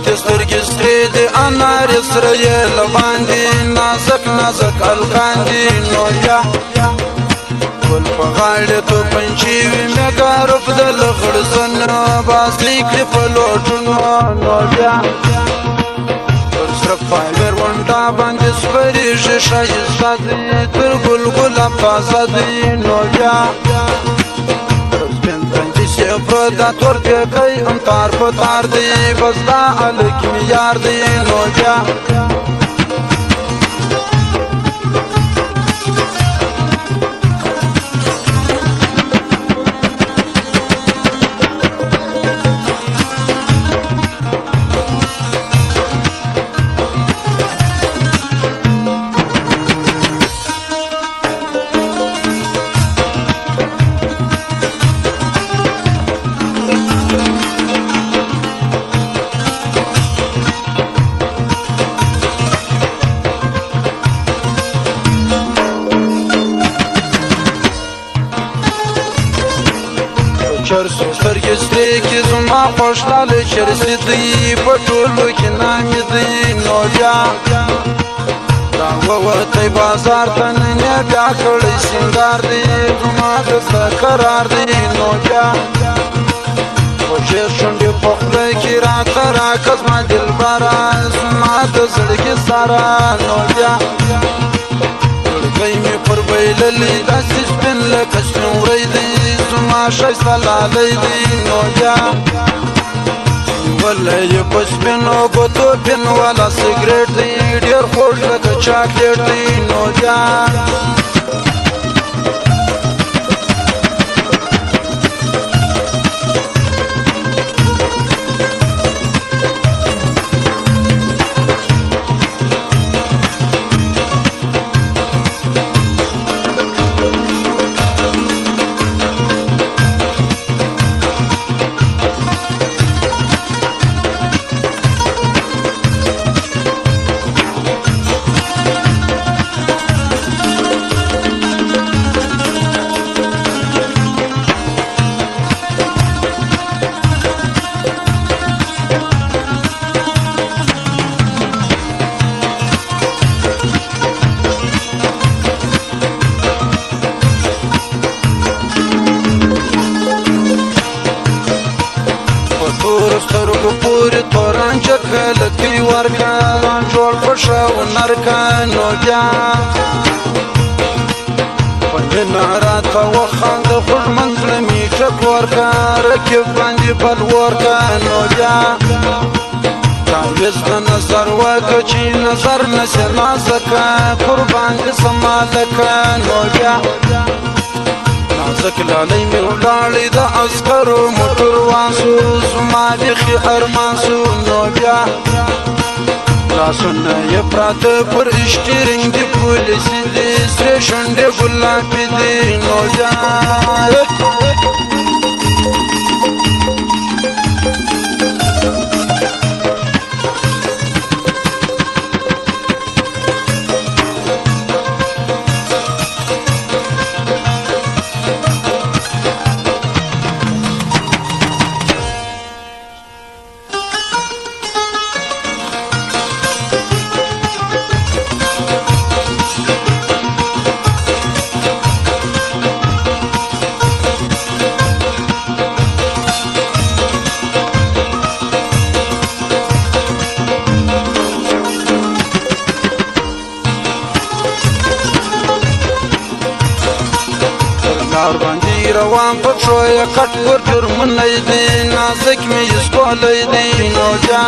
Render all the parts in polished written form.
پراتې سترګې سرې دي انارې سره یې له باندې نازک نازک الکان دي نو بیا ګل په غاړې تو پنچې وي مېګا روپ د لغړزنو باز لیکلي په لوټونو نو بیا پر سره فایبر ونډه باندې سپرېږي ښایسته دي تر ګلګله پازه دي نو بیا پردا تور پیکای ام تار په تار دی بس دا الک می یار دی نو بیا چرسو سترګې سرې کې زما خوشحاله چرسي دی په ټولو کې نامې دی نو بیا دا ووتی بازار ته نن یې بیا کړی سینګار دی زما دسته قرار دی نو بیا خوشې شونډې په خوله کې راته راکه زما دلبره زما د زړګي سره نو بیا زړګی مې پر بایللی داسې سپین لکه سپین وری دی زما ښایسته لالی دی نو بیا نیولی یې په سپینو ګوتو پین والا سګرېټ دی ډېر خوږ لکه چاکلیټ دی نو بیا سترګو پورې تورانچه کلکۍ ورکه جوړ په ښه ونرکه نو بیا په مینه راته وخانده خوږ منزله مې ټک ورکه رکیب باندې بل ورکه نو بیا تعویض د نظر وکه چې نظر نسې نازکه قربان دې سمالکه نو بیا نازک لالی می ولاړی د عسکرو موټر وانسو زما بیخي ارمان سو نو بیا لاسونه یې پراته پر اسټیرینګ د پولیسي دي سرې شونډې ګلابي دي نو بیا لار باندې روان په پښو یې کټ پر جرمنی دی نازک مې یې سکولی دی نو بیا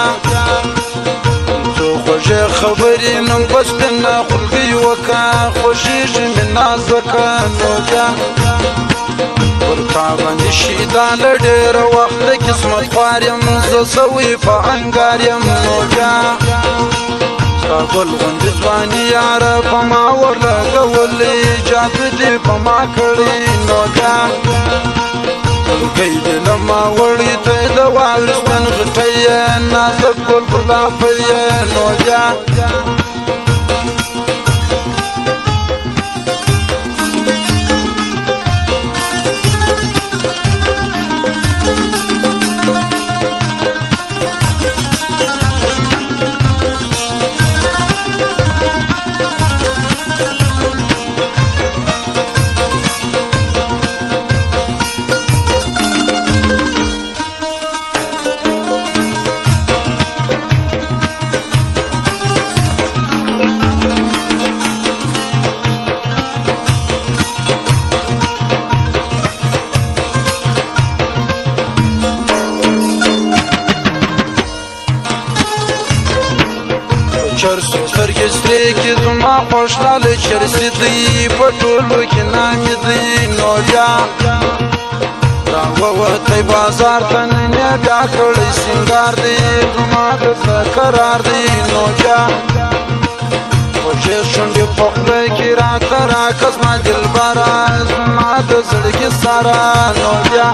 څو خوږې خبرې نن په سپینه خولګۍ وکړه خوښېږي مې نازکه نو بیا پر تا باندې شیدا له ډېره وخته قسمت خوار یم زه سوی په انګار یم نو بیا ستا ګل غوندې ځواني یاره په ما ورلګولې جادو دې په ما کړې نو بیا ګلګۍ دې له ما وړې ته د واورې سپین غټۍ یې نازک ګل ګلابۍ یې نو بیا سرې کې زما خوشحاله چرسي دی په ټولو کې نامې دی نو بیا راووتی بازار ته نن یې بیا کړی سینګار دی زما د زړه قرار دی نو بیا خوږې شونډې په خوله کې راته راکړه زما دلبره زما د زړګي ساره نو بیا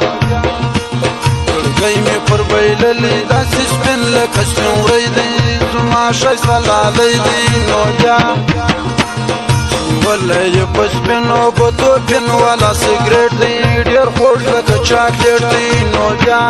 زړګی مې پر بایللی داسې سپین لکه سپین وری دی زما ښایسته لالی دی نو بیا نیولی یې په سپینو ګوتو پین والا سګرېټ دی ډېر خوږ لکه چاکلیټ دی نو بیا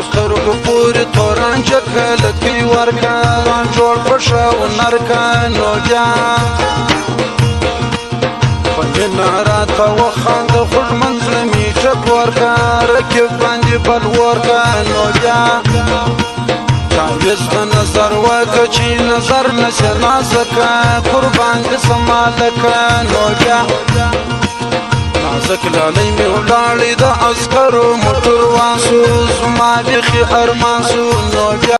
سترګو پورې تورانچه کلکۍ ورکه ځان جوړ په ښه هنر که نو بیا په مینه راته وخانده خوږ منزله مې ټک ورکه رقیب باندې بل ورکه نو بیا تعویض ته نظر وکړه چې نظر نشي نازکه قربان دې سمالکه نو بیا نازک لالی می ولاړې د عسکرو موټر وان سو زما بیخي ارمان سو نو بیا